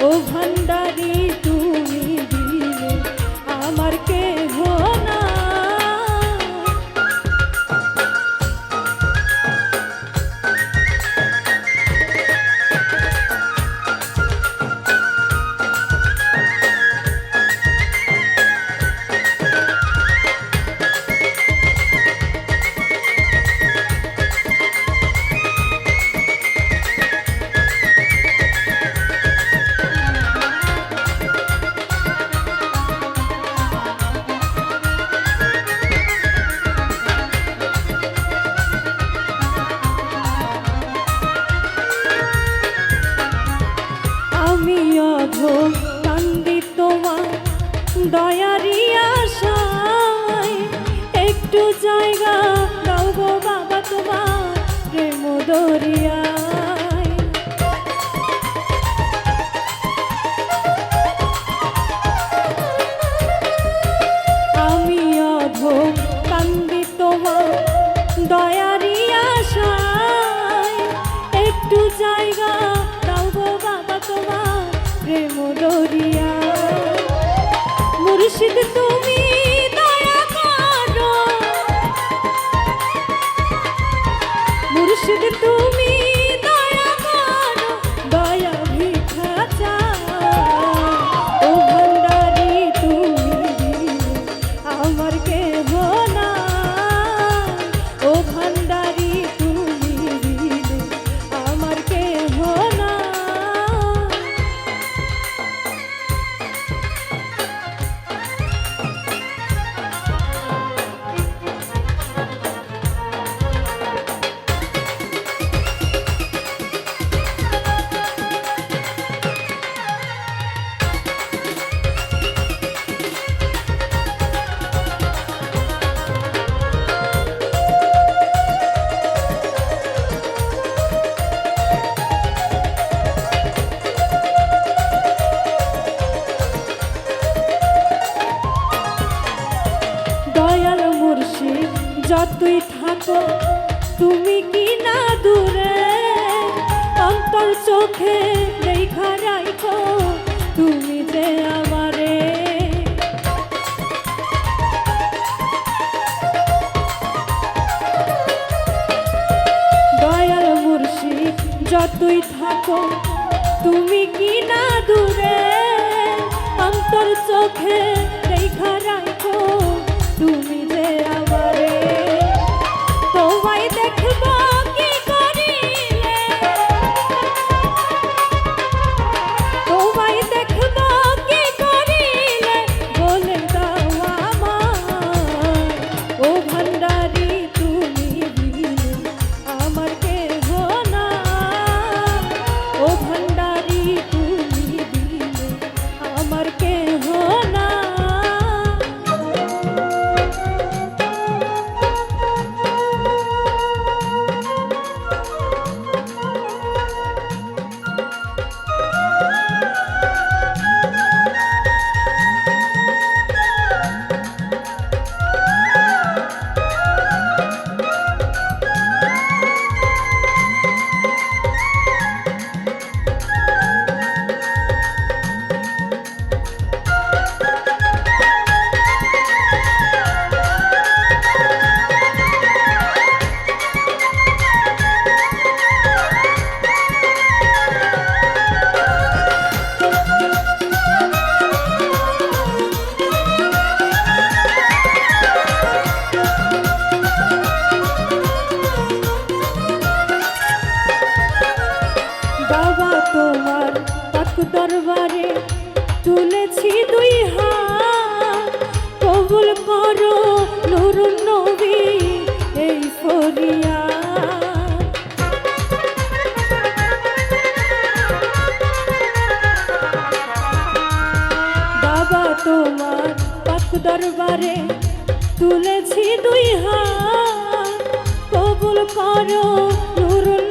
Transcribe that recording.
ও ভান্ডারি তুমি দিলে আমার কেহ না। আমি অধম কান্দি তোমার দয়ারি আশায়, একটু জায়গা দাও গো বাবা তোমার প্রেম দরিয়ায়। আমি অধম কান্দি তোমার দয়ারি আশায়, একটু জায়গা দাও গো বাবা তোমার প্রেম দরিয়া। মুর্শিদ তুমি দয়া করো, মুর্শিদ তুমি দয়া করো, দয়া ভিক্ষা চাও। ও ভান্ডারি তুমি দিলে আমার কেহ না, ও ভান্ডারি তুমি দিলে আমার কেহ না। দয়াল মুর্শিদ যতই থাকো তুমি কি না দূরে, অন্তর চোখে দেখা রাখো তুমি যে আমারে। দয়াল মুর্শিদ যতই থাকো তুমি কি না দূরে, অন্তর চোখে দেখা রাখো তুমি যে আমারে। তোমায় দেখবো কি করিলে, তোমায় দেখবো কি করিলে বলে দাও আমায়। ও ভান্ডারি তুমি দিলে আমার কেহ না, ও ভান্ডারি তুমি দিলে আমার কেহ না। বাবা তোমার পাক দরবারে তুলেছি দুই হাত, কবুল করো নূরুন নবী এই ফরিয়াদ। বাবা তোমার পাক দরবারে তুলেছি দুই হাত, কবুল করো নূরুন